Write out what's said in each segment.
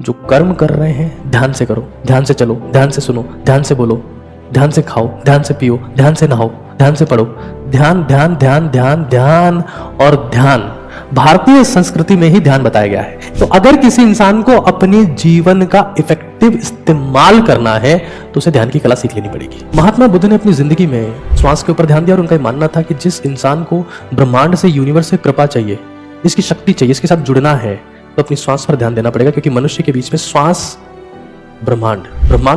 जो कर्म कर रहे हैं ध्यान से करो, ध्यान से चलो, ध्यान से सुनो, ध्यान से बोलो, ध्यान से खाओ, ध्यान से पियो, ध्यान से नहाओ, ध्यान से पढ़ो। ध्यान ध्यान ध्यान ध्यान ध्यान और ध्यान भारतीय संस्कृति में ही ध्यान बताया गया है। तो अगर किसी इंसान को अपने जीवन का इफेक्टिव इस्तेमाल करना है तो उसे ध्यान की कला सीख लेनी पड़ेगी। महात्मा बुद्ध ने अपनी जिंदगी में श्वास के ऊपर ध्यान दिया और उनका मानना था कि जिस इंसान को ब्रह्मांड से, यूनिवर्स से कृपा चाहिए, इसकी शक्ति चाहिए, इसके साथ जुड़ना है, तो अपनी श्वास पर ध्यान देना पड़ेगा, क्योंकि मनुष्य के बीच में श्वास, ब्रह्मांड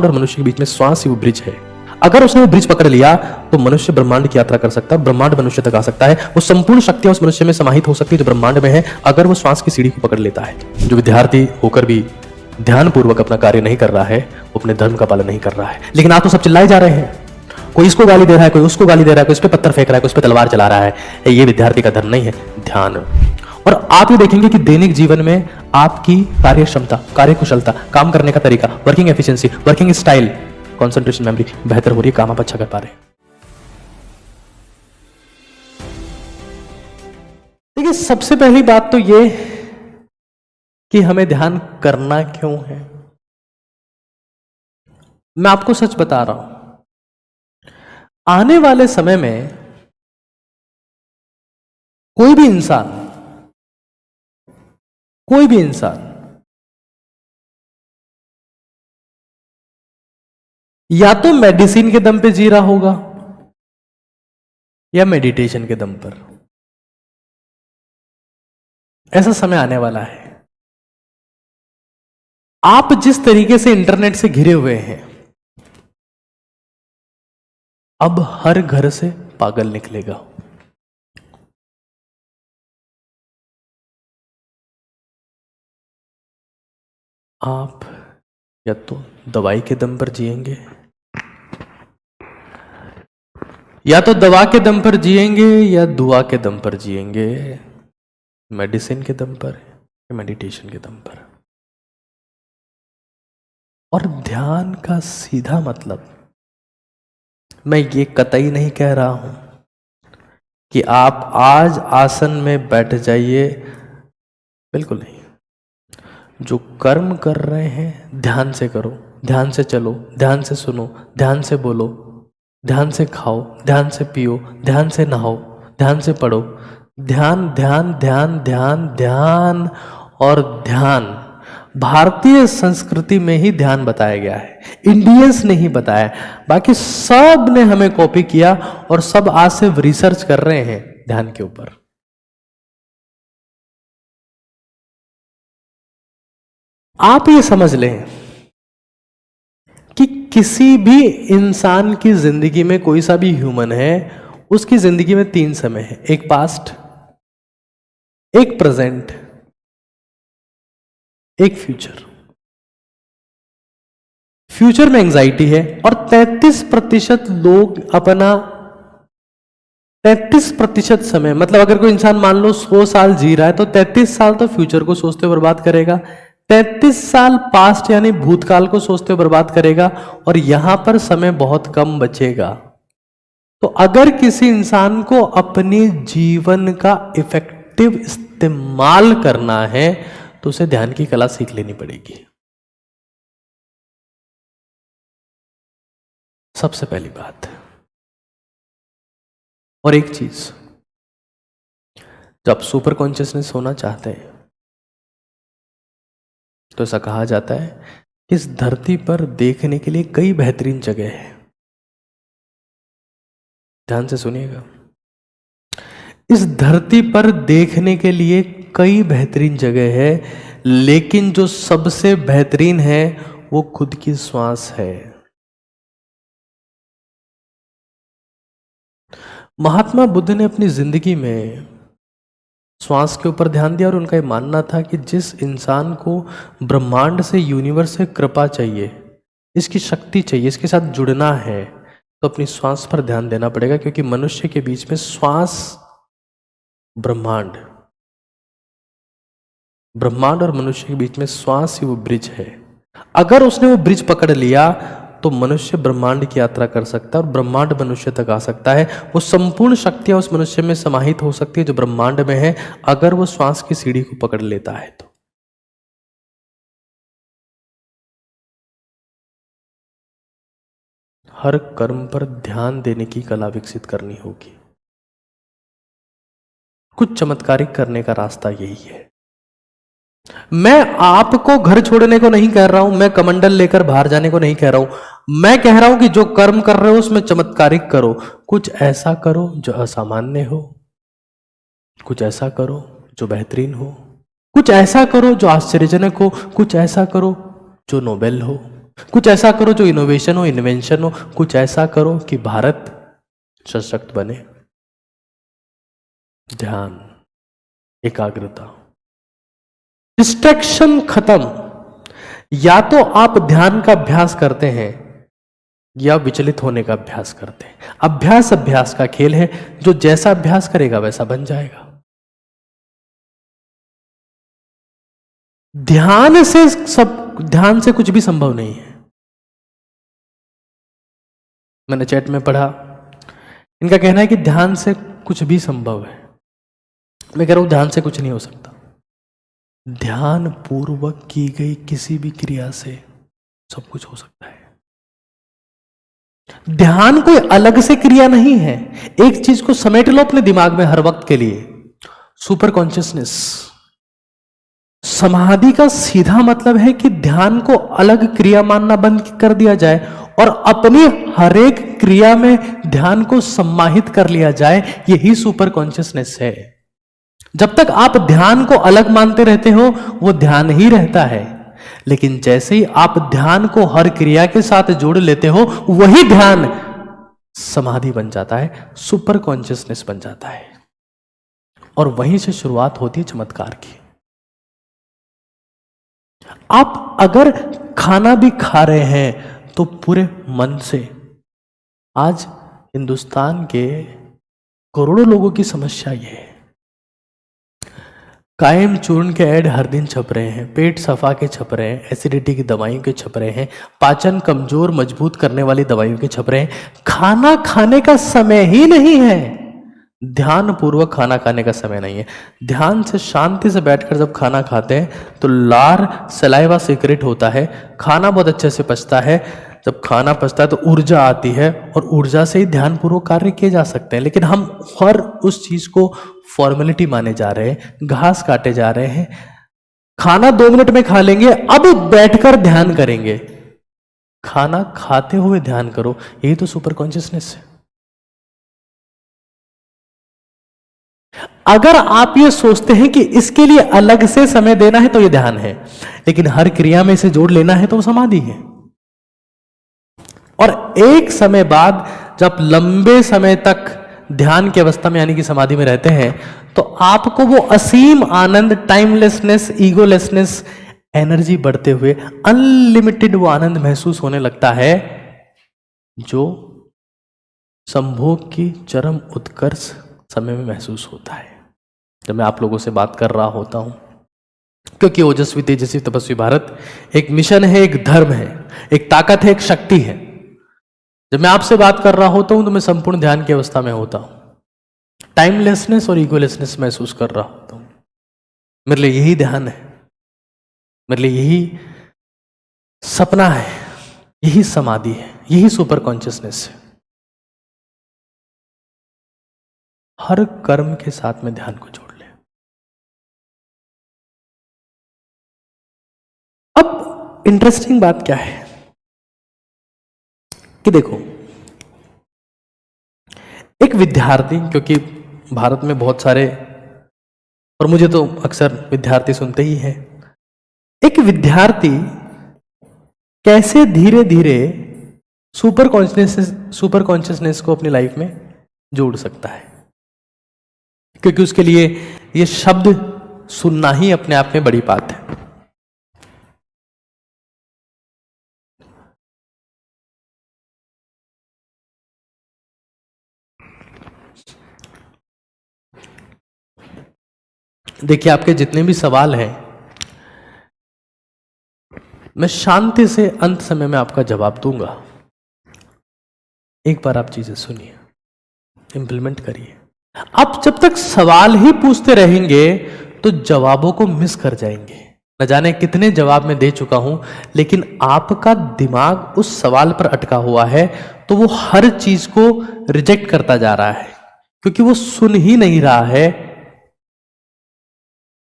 और मनुष्य के बीच में श्वास ही वो ब्रिज है। अगर उसने वो ब्रिज पकड़ लिया तो मनुष्य ब्रह्मांड की यात्रा कर सकता है, ब्रह्मांड मनुष्य तक आ सकता है। वो संपूर्ण शक्तियां उस मनुष्य में समाहित हो सकती है जो ब्रह्मांड में है, अगर वो श्वास की सीढ़ी को पकड़ लेता है। जो विद्यार्थी होकर भी ध्यान पूर्वक अपना कार्य नहीं कर रहा है, वो अपने धर्म का पालन नहीं कर रहा है। लेकिन आप तो सब चिल्लाए जा रहे हैं, कोई इसको गाली दे रहा है, कोई उसको गाली दे रहा है, कोई इस पे पत्थर फेंक रहा है, कोई इस पे तलवार चला रहा है। ये विद्यार्थी का धर्म नहीं है, ध्यान। और आप ये देखेंगे कि दैनिक जीवन में आपकी कार्य क्षमता, कार्य कुशलता, काम करने का तरीका, working efficiency, working style, concentration, memory बेहतर हो रही है, काम आप अच्छा कर पा रहे हैं। देखिए, सबसे पहली बात तो ये कि हमें ध्यान करना क्यों है। मैं आपको सच बता रहा हूं, आने वाले समय में कोई भी इंसान या तो मेडिसिन के दम पे जी रहा होगा या मेडिटेशन के दम पर। ऐसा समय आने वाला है। आप जिस तरीके से इंटरनेट से घिरे हुए हैं, अब हर घर से पागल निकलेगा। आप या तो दवाई के दम पर जिएंगे, या तो दवा के दम पर जिएंगे या दुआ के दम पर जिएंगे, मेडिसिन के दम पर या मेडिटेशन के दम पर। और ध्यान का सीधा मतलब, मैं ये कतई नहीं कह रहा हूं कि आप आज आसन में बैठ जाइए, बिल्कुल नहीं। जो कर्म कर रहे हैं ध्यान से करो, ध्यान से चलो, ध्यान से सुनो, ध्यान से बोलो, ध्यान से खाओ, ध्यान से पियो, ध्यान से नहाओ, ध्यान से पढ़ो। ध्यान ध्यान ध्यान ध्यान ध्यान और ध्यान भारतीय संस्कृति में ही ध्यान बताया गया है, इंडियंस ने ही बताया। बाकी सब ने हमें कॉपी किया और सब आज से रिसर्च कर रहे हैं ध्यान के ऊपर। आप ये समझ लें कि किसी भी इंसान की जिंदगी में, कोई सा भी ह्यूमन है, उसकी जिंदगी में 3 समय है, एक पास्ट, एक प्रेजेंट, एक फ्यूचर। फ्यूचर में एंजाइटी है और 33% लोग अपना 33% समय, मतलब अगर कोई इंसान मान लो 100 साल जी रहा है तो 33 साल तो फ्यूचर को सोचते हुए बर्बाद करेगा, 33 साल पास्ट यानी भूतकाल को सोचते हुए बर्बाद करेगा, और यहां पर समय बहुत कम बचेगा। तो अगर किसी इंसान को अपने जीवन का इफेक्टिव इस्तेमाल करना है तो उसे ध्यान की कला सीख लेनी पड़ेगी। सबसे पहली बात। और एक चीज, जब सुपर कॉन्शियसनेस होना चाहते हैं तो ऐसा कहा जाता है कि इस धरती पर देखने के लिए कई बेहतरीन जगह है। ध्यान से सुनिएगा, इस धरती पर देखने के लिए कई बेहतरीन जगह है, लेकिन जो सबसे बेहतरीन है वो खुद की श्वास है। महात्मा बुद्ध ने अपनी जिंदगी में श्वास के ऊपर ध्यान दिया और उनका यह मानना था कि जिस इंसान को ब्रह्मांड से, यूनिवर्स से कृपा चाहिए, इसकी शक्ति चाहिए, इसके साथ जुड़ना है, तो अपनी श्वास पर ध्यान देना पड़ेगा, क्योंकि मनुष्य के बीच में श्वास, ब्रह्मांड और मनुष्य के बीच में श्वास ही वो ब्रिज है। अगर उसने वो ब्रिज पकड़ लिया तो मनुष्य ब्रह्मांड की यात्रा कर सकता है और ब्रह्मांड मनुष्य तक आ सकता है। वो संपूर्ण शक्तियां उस मनुष्य में समाहित हो सकती है जो ब्रह्मांड में है, अगर वो श्वास की सीढ़ी को पकड़ लेता है तो। हर कर्म पर ध्यान देने की कला विकसित करनी होगी। कुछ चमत्कारिक करने का रास्ता यही है। मैं आपको घर छोड़ने को नहीं कह रहा हूं, मैं कमंडल लेकर बाहर जाने को नहीं कह रहा हूं। मैं कह रहा हूं कि जो कर्म कर रहे हो उसमें चमत्कारिक करो। कुछ ऐसा करो जो असामान्य हो, कुछ ऐसा करो जो बेहतरीन हो, कुछ ऐसा करो जो आश्चर्यजनक हो, कुछ ऐसा करो जो नोबेल हो, कुछ ऐसा करो जो इनोवेशन हो, इन्वेंशन हो, कुछ ऐसा करो कि भारत सशक्त बने। ध्यान, एकाग्रता, डिस्ट्रैक्शन खत्म। या तो आप ध्यान का अभ्यास करते हैं या विचलित होने का अभ्यास करते हैं। अभ्यास अभ्यास का खेल है, जो जैसा अभ्यास करेगा वैसा बन जाएगा। ध्यान से कुछ भी संभव नहीं है। मैंने चैट में पढ़ा, इनका कहना है कि ध्यान से कुछ भी संभव है। मैं कह रहा हूं ध्यान से कुछ नहीं हो सकता। ध्यान पूर्वक की गई किसी भी क्रिया से सब कुछ हो सकता है। ध्यान कोई अलग से क्रिया नहीं है। एक चीज को समेट लो अपने दिमाग में हर वक्त के लिए, सुपर कॉन्शियसनेस। समाधि का सीधा मतलब है कि ध्यान को अलग क्रिया मानना बंद कर दिया जाए और अपनी हर एक क्रिया में ध्यान को सम्माहित कर लिया जाए। यही सुपर कॉन्शियसनेस है। जब तक आप ध्यान को अलग मानते रहते हो वो ध्यान ही रहता है, लेकिन जैसे ही आप ध्यान को हर क्रिया के साथ जोड़ लेते हो वही ध्यान समाधि बन जाता है, सुपर कॉन्शियसनेस बन जाता है। और वहीं से शुरुआत होती है चमत्कार की। आप अगर खाना भी खा रहे हैं तो पूरे मन से। आज हिंदुस्तान के करोड़ों लोगों की समस्या यह है, कायम चूर्ण के ऐड हर दिन छप रहे हैं, पेट सफा के छप रहे हैं, एसिडिटी की दवाइयों के छप रहे हैं, पाचन कमजोर मजबूत करने वाली दवाइयों के छप रहे हैं। खाना खाने का समय ही नहीं है, ध्यान पूर्वक खाना खाने का समय नहीं है। ध्यान से शांति से बैठकर जब खाना खाते हैं तो लार सलाइवा सीक्रेट होता है, खाना बहुत अच्छे से पचता है। जब खाना पचता है तो ऊर्जा आती है और ऊर्जा से ही ध्यान पूर्वक कार्य किए जा सकते हैं। लेकिन हम हर उस चीज को फॉर्मेलिटी माने जा रहे हैं, घास काटे जा रहे हैं। खाना 2 मिनट में खा लेंगे, अब बैठकर ध्यान करेंगे। खाना खाते हुए ध्यान करो, यही तो सुपर कॉन्शियसनेस है। अगर आप ये सोचते हैं कि इसके लिए अलग से समय देना है तो ये ध्यान है, लेकिन हर क्रिया में इसे जोड़ लेना है तो वो समाधि है। और एक समय बाद जब लंबे समय तक ध्यान की अवस्था में यानी कि समाधि में रहते हैं तो आपको वो असीम आनंद, टाइमलेसनेस, ईगोलेसनेस, एनर्जी बढ़ते हुए अनलिमिटेड वो आनंद महसूस होने लगता है जो संभोग की चरम उत्कर्ष समय में महसूस होता है। जब मैं आप लोगों से बात कर रहा होता हूं, क्योंकि ओजस्वी तेजस्वी तपस्वी भारत एक मिशन है, एक धर्म है, एक ताकत है, एक शक्ति है। जब मैं आपसे बात कर रहा होता हूं तो मैं संपूर्ण ध्यान की अवस्था में होता हूं, टाइमलेसनेस और ईगोलेसनेस महसूस कर रहा होता हूं। मेरे लिए यही ध्यान है, मेरे लिए यही सपना है, यही समाधि है, यही सुपर कॉन्शियसनेस है। हर कर्म के साथ में ध्यान को जोड़ ले। अब इंटरेस्टिंग बात क्या है कि देखो, एक विद्यार्थी, क्योंकि भारत में बहुत सारे, और मुझे तो अक्सर विद्यार्थी सुनते ही हैं, एक विद्यार्थी कैसे धीरे धीरे सुपर कॉन्शियसनेस को अपनी लाइफ में जोड़ सकता है, क्योंकि उसके लिए ये शब्द सुनना ही अपने आप में बड़ी बात है। देखिए, आपके जितने भी सवाल हैं मैं शांति से अंत समय में आपका जवाब दूंगा। एक बार आप चीजें सुनिए, इंप्लीमेंट करिए। आप जब तक सवाल ही पूछते रहेंगे तो जवाबों को मिस कर जाएंगे। न जाने कितने जवाब मैं दे चुका हूं, लेकिन आपका दिमाग उस सवाल पर अटका हुआ है। तो वो हर चीज को रिजेक्ट करता जा रहा है, क्योंकि वो सुन ही नहीं रहा है।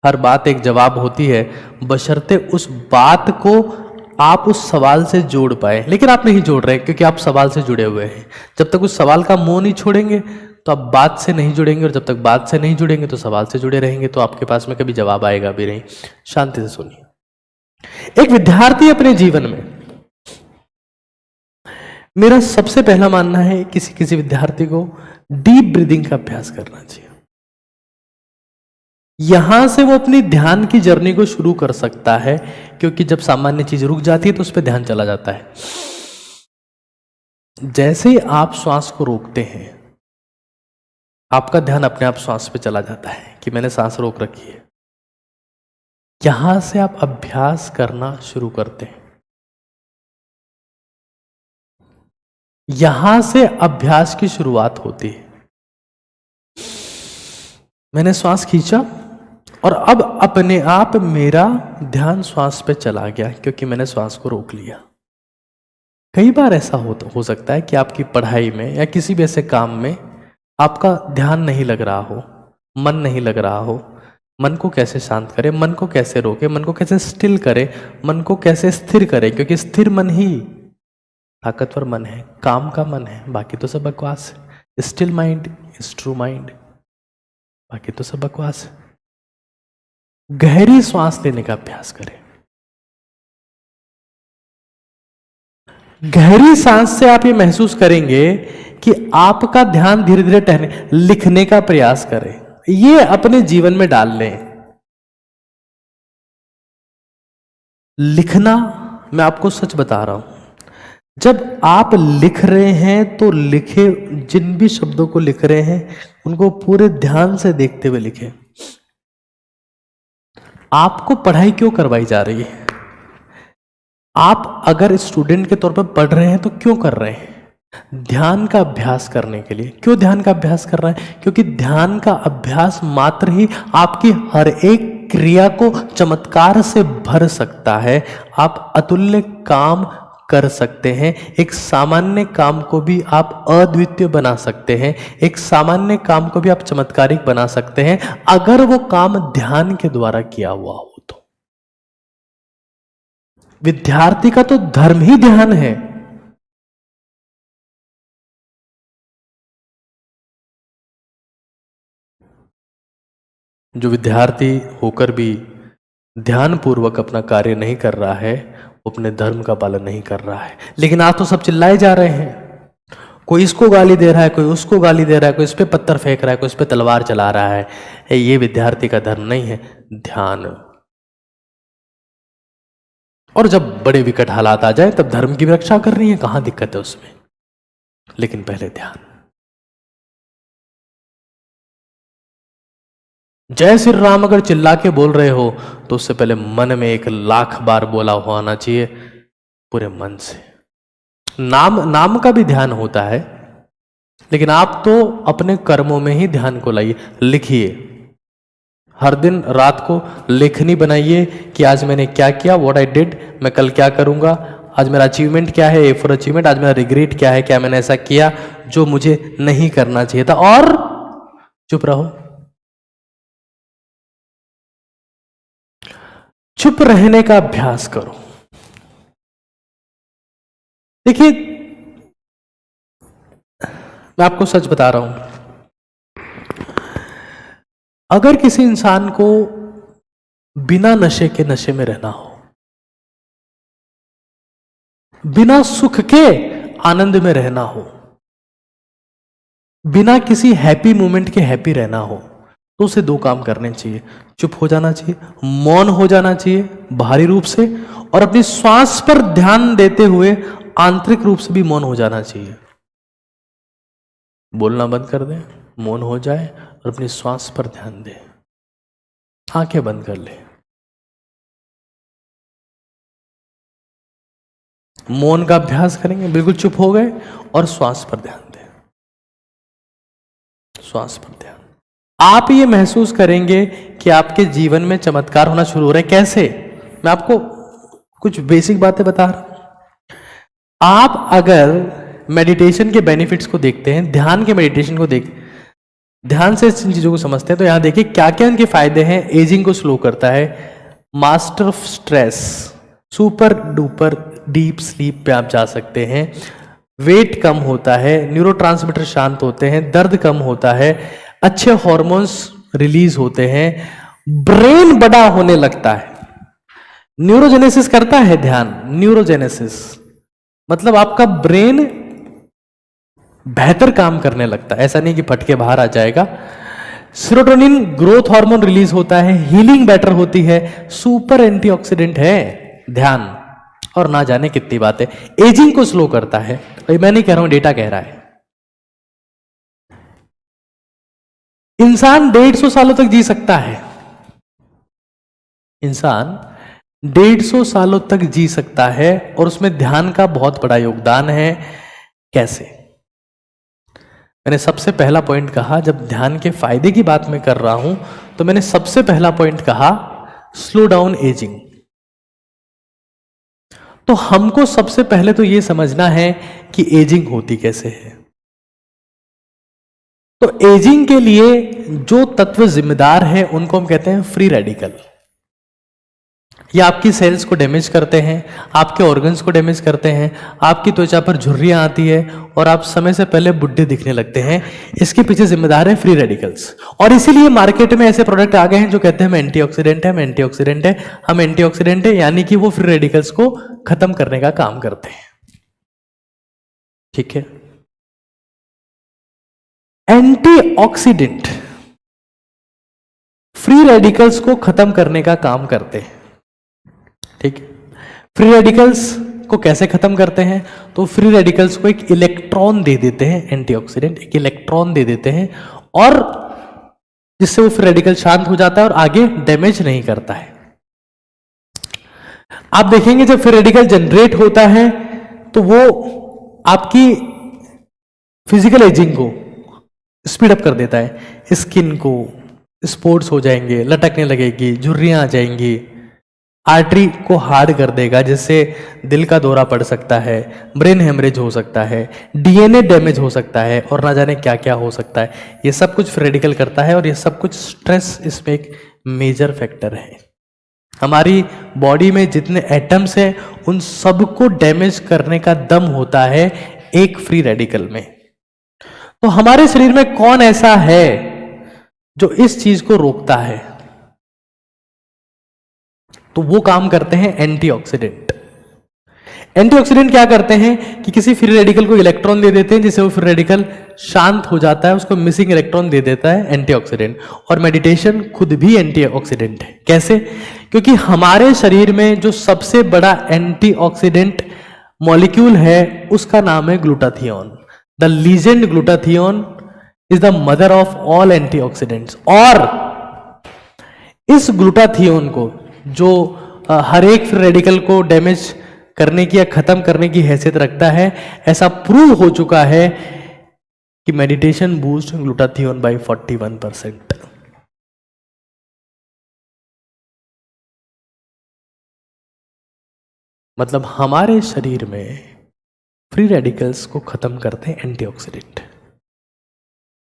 हर बात एक जवाब होती है, बशर्ते उस बात को आप उस सवाल से जोड़ पाए, लेकिन आप नहीं जोड़ रहे क्योंकि आप सवाल से जुड़े हुए हैं। जब तक उस सवाल का मोह नहीं छोड़ेंगे तो आप बात से नहीं जुड़ेंगे, और जब तक बात से नहीं जुड़ेंगे तो सवाल से जुड़े रहेंगे, तो आपके पास में कभी जवाब आएगा भी नहीं। शांति से सुनिए। एक विद्यार्थी अपने जीवन में, मेरा सबसे पहला मानना है किसी किसी विद्यार्थी को डीप ब्रीदिंग का अभ्यास करना चाहिए। यहां से वो अपनी ध्यान की जर्नी को शुरू कर सकता है, क्योंकि जब सामान्य चीज रुक जाती है तो उस पर ध्यान चला जाता है। जैसे ही आप श्वास को रोकते हैं, आपका ध्यान अपने आप श्वास पे चला जाता है कि मैंने सांस रोक रखी है। यहां से आप अभ्यास करना शुरू करते हैं। यहां से अभ्यास की शुरुआत होती है। मैंने श्वास खींचा और अब अपने आप मेरा ध्यान श्वास पे चला गया, क्योंकि मैंने श्वास को रोक लिया। कई बार ऐसा हो सकता है कि आपकी पढ़ाई में या किसी भी ऐसे काम में आपका ध्यान नहीं लग रहा हो, मन नहीं लग रहा हो। मन को कैसे शांत करें, मन को कैसे रोके, मन को कैसे स्टिल करें, मन को कैसे स्थिर करें, क्योंकि स्थिर मन ही ताकतवर मन है, काम का मन है, बाकी तो सब बकवास है। Still mind is true mind, बाकी तो सब बकवास है। गहरी सांस लेने का अभ्यास करें। गहरी सांस से आप ये महसूस करेंगे कि आपका ध्यान धीरे धीरे टहलने, लिखने का प्रयास करें। ये अपने जीवन में डाल लें। लिखना, मैं आपको सच बता रहा हूं, जब आप लिख रहे हैं तो लिखे, जिन भी शब्दों को लिख रहे हैं उनको पूरे ध्यान से देखते हुए लिखें। आपको पढ़ाई क्यों करवाई जा रही है? आप अगर स्टूडेंट के तौर पर पढ़ रहे हैं तो क्यों कर रहे हैं? ध्यान का अभ्यास करने के लिए। क्यों ध्यान का अभ्यास कर रहे हैं? क्योंकि ध्यान का अभ्यास मात्र ही आपकी हर एक क्रिया को चमत्कार से भर सकता है। आप अतुल्य काम कर सकते हैं। एक सामान्य काम को भी आप अद्वितीय बना सकते हैं। एक सामान्य काम को भी आप चमत्कारिक बना सकते हैं, अगर वो काम ध्यान के द्वारा किया हुआ हो तो। विद्यार्थी का तो धर्म ही ध्यान है। जो विद्यार्थी होकर भी ध्यान पूर्वक अपना कार्य नहीं कर रहा है, वो अपने धर्म का पालन नहीं कर रहा है। लेकिन आज तो सब चिल्लाए जा रहे हैं, कोई इसको गाली दे रहा है, कोई उसको गाली दे रहा है, कोई इस पे पत्थर फेंक रहा है, कोई इस पे तलवार चला रहा है। ये विद्यार्थी का धर्म नहीं है, ध्यान। और जब बड़े विकट हालात आ जाए तब धर्म की रक्षा करनी है, कहां दिक्कत है उसमें, लेकिन पहले ध्यान। जय श्री राम अगर चिल्ला के बोल रहे हो तो उससे पहले मन में 1,00,000 बार बोला हुआ आना चाहिए, पूरे मन से। नाम का भी ध्यान होता है, लेकिन आप तो अपने कर्मों में ही ध्यान को लाइए। लिखिए, हर दिन रात को लेखनी बनाइए कि आज मैंने क्या किया, व्हाट आई डिड, मैं कल क्या करूंगा, आज मेरा अचीवमेंट क्या है, ए फॉर अचीवमेंट, आज मेरा रिग्रेट क्या है, क्या मैंने ऐसा किया जो मुझे नहीं करना चाहिए था, और चुप रहो। चुप रहने का अभ्यास करो। देखिए, मैं आपको सच बता रहा हूं, अगर किसी इंसान को बिना नशे के नशे में रहना हो, बिना सुख के आनंद में रहना हो, बिना किसी हैप्पी मोमेंट के हैप्पी रहना हो, तो उसे 2 काम करने चाहिए। चुप हो जाना चाहिए, मौन हो जाना चाहिए बाहरी रूप से, और अपनी श्वास पर ध्यान देते हुए आंतरिक रूप से भी मौन हो जाना चाहिए। बोलना बंद कर दें, मौन हो जाए और अपनी श्वास पर ध्यान दें। आंखें बंद कर ले, मौन का अभ्यास करेंगे, बिल्कुल चुप हो गए और श्वास पर ध्यान दें। श्वास पर ध्यान। आप ये महसूस करेंगे कि आपके जीवन में चमत्कार होना शुरू हो रहे हैं। कैसे? मैं आपको कुछ बेसिक बातें बता रहा हूं। आप अगर मेडिटेशन के बेनिफिट्स को देखते हैं, ध्यान के मेडिटेशन को ध्यान से इन चीजों को समझते हैं, तो यहां देखिए क्या क्या इनके फायदे हैं। एजिंग को स्लो करता है, master of stress, super duper deep sleep पे आप जा सकते हैं, वेट कम होता है, न्यूरोट्रांसमीटर शांत होते हैं, दर्द कम होता है, अच्छे हॉर्मोन्स रिलीज होते हैं, ब्रेन बड़ा होने लगता है। न्यूरोजेनेसिस करता है ध्यान, न्यूरोजेनेसिस मतलब आपका ब्रेन बेहतर काम करने लगता है, ऐसा नहीं कि फटके बाहर आ जाएगा। सेरोटोनिन ग्रोथ हार्मोन रिलीज होता है, हीलिंग बेटर होती है, सुपर एंटीऑक्सीडेंट है ध्यान, और ना जाने कितनी बातें। एजिंग को स्लो करता है, मैं नहीं कह रहा हूं, डेटा कह रहा है। इंसान 150 सालों तक जी सकता है, इंसान 150 सालों तक जी सकता है, और उसमें ध्यान का बहुत बड़ा योगदान है। कैसे? मैंने सबसे पहला पॉइंट कहा, जब ध्यान के फायदे की बात मैं कर रहा हूं तो मैंने सबसे पहला पॉइंट कहा स्लो डाउन एजिंग। तो हमको सबसे पहले तो यह समझना है कि एजिंग होती कैसे है। तो एजिंग के लिए जो तत्व जिम्मेदार है उनको हम कहते हैं फ्री रेडिकल। ये आपकी सेल्स को डैमेज करते हैं, आपके ऑर्गन्स को डैमेज करते हैं, आपकी त्वचा पर झुर्रियां आती है और आप समय से पहले बुढ़े दिखने लगते हैं। इसके पीछे जिम्मेदार है फ्री रेडिकल्स। और इसीलिए मार्केट में ऐसे प्रोडक्ट आ गए हैं जो कहते हैं हम एंटीऑक्सीडेंट है, हम एंटीऑक्सीडेंट है, हम एंटीऑक्सीडेंट है, यानी कि वो फ्री रेडिकल्स को खत्म करने का काम करते हैं। ठीक है, एंटीऑक्सीडेंट फ्री रेडिकल्स को खत्म करने का काम करते हैं। ठीक है, फ्री रेडिकल्स को कैसे खत्म करते हैं? तो फ्री रेडिकल्स को एक इलेक्ट्रॉन दे देते हैं, एंटीऑक्सीडेंट एक इलेक्ट्रॉन दे देते हैं, और जिससे वो फ्री रेडिकल शांत हो जाता है और आगे डैमेज नहीं करता है। आप देखेंगे जब फ्री रेडिकल जनरेट होता है तो वो आपकी फिजिकल एजिंग को स्पीड अप कर देता है, स्किन को स्पॉट्स हो जाएंगे, लटकने लगेगी, झुर्रियां आ जाएंगी, आर्टरी को हार्ड कर देगा जिससे दिल का दौरा पड़ सकता है, ब्रेन हेमरेज हो सकता है, डीएनए डैमेज हो सकता है, और ना जाने क्या क्या हो सकता है। ये सब कुछ फ्री रेडिकल करता है, और ये सब कुछ स्ट्रेस इसमें एक मेजर फैक्टर है। हमारी बॉडी में जितने एटम्स हैं उन सबको डैमेज करने का दम होता है एक फ्री रेडिकल में। तो हमारे शरीर में कौन ऐसा है जो इस चीज को रोकता है? तो वो काम करते हैं एंटीऑक्सीडेंट। एंटीऑक्सीडेंट क्या करते हैं कि किसी फ्री रेडिकल को इलेक्ट्रॉन दे देते हैं जिससे वो फ्री रेडिकल शांत हो जाता है, उसको मिसिंग इलेक्ट्रॉन दे देता है एंटीऑक्सीडेंट। और मेडिटेशन खुद भी एंटीऑक्सीडेंट है। कैसे? क्योंकि हमारे शरीर में जो सबसे बड़ा एंटीऑक्सीडेंट मॉलिक्यूल है उसका नाम है glutathione. The legend glutathione is the mother of all antioxidants. और इस ग्लूटाथियोन को जो हर एक फ्री रेडिकल को डैमेज करने की या खत्म करने की हैसियत रखता है, ऐसा प्रूव हो चुका है कि मेडिटेशन बूस्ट ग्लूटाथियोन बाय 41%। मतलब हमारे शरीर में फ्री रेडिकल्स को खत्म करते हैं एंटीऑक्सीडेंट।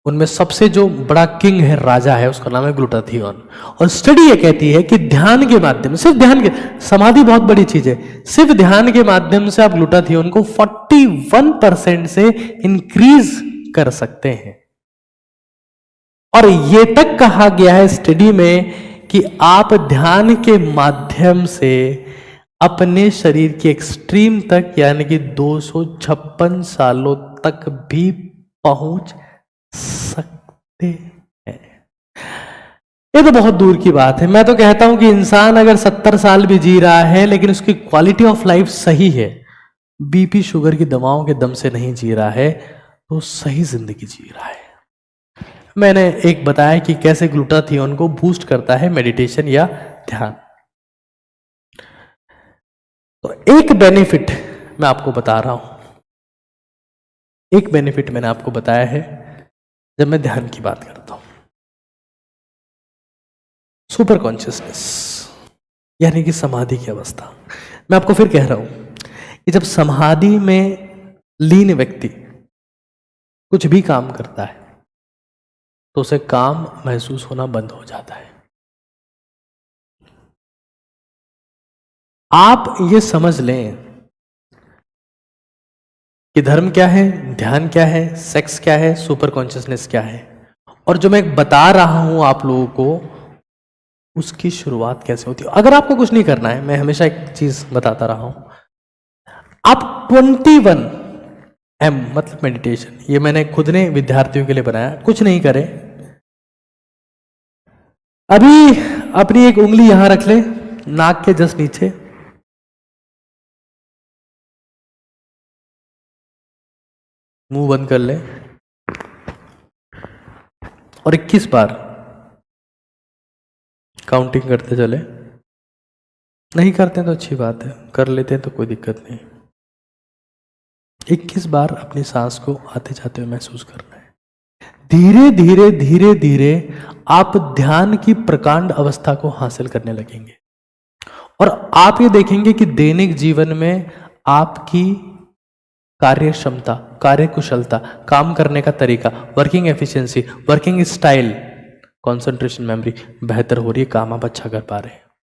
उनमें सबसे जो बड़ा किंग है, राजा है, उसका नाम है ग्लूटाथियोन। और स्टडी ये कहती है कि ध्यान के माध्यम से, सिर्फ ध्यान के, समाधि बहुत बड़ी चीज है, सिर्फ ध्यान के माध्यम से आप ग्लूटाथियोन को 41% से इंक्रीज कर सकते हैं। और ये तक कहा गया है स्टडी में कि आप ध्यान के माध्यम से अपने शरीर की एक्सट्रीम तक, यानी कि 256 सालों तक भी पहुंच सकते हैं। ये तो बहुत दूर की बात है। मैं तो कहता हूं कि इंसान अगर 70 साल भी जी रहा है लेकिन उसकी क्वालिटी ऑफ लाइफ सही है, बीपी शुगर की दवाओं के दम से नहीं जी रहा है, तो सही जिंदगी जी रहा है। मैंने एक बताया कि कैसे ग्लूटाथियोन को बूस्ट करता है मेडिटेशन या ध्यान। तो एक बेनिफिट मैं आपको बता रहा हूं, एक बेनिफिट मैंने आपको बताया है जब मैं ध्यान की बात करता हूं। सुपर कॉन्शियसनेस यानी कि समाधि की अवस्था। मैं आपको फिर कह रहा हूं कि जब समाधि में लीन व्यक्ति कुछ भी काम करता है तो उसे काम महसूस होना बंद हो जाता है। आप ये समझ लें कि धर्म क्या है, ध्यान क्या है, सेक्स क्या है, सुपर कॉन्शियसनेस क्या है, और जो मैं बता रहा हूं आप लोगों को उसकी शुरुआत कैसे होती है। अगर आपको कुछ नहीं करना है, मैं हमेशा एक चीज बताता रहा हूं, आप 21M मतलब मेडिटेशन, ये मैंने खुद ने विद्यार्थियों के लिए बनाया, कुछ नहीं करें, अभी अपनी एक उंगली यहां रख ले नाक के जस्ट नीचे, मुंह बंद कर ले और 21 बार काउंटिंग करते चले। नहीं करते तो अच्छी बात है, कर लेते हैं तो कोई दिक्कत नहीं। 21 बार अपनी सांस को आते जाते हुए महसूस करना है। धीरे धीरे धीरे धीरे आप ध्यान की प्रकांड अवस्था को हासिल करने लगेंगे और आप ये देखेंगे कि दैनिक जीवन में आपकी कार्य क्षमता, कार्य कुशलता, काम करने का तरीका, working efficiency, working style, concentration, memory बेहतर हो रही है, काम आप अच्छा कर पा रहे हैं।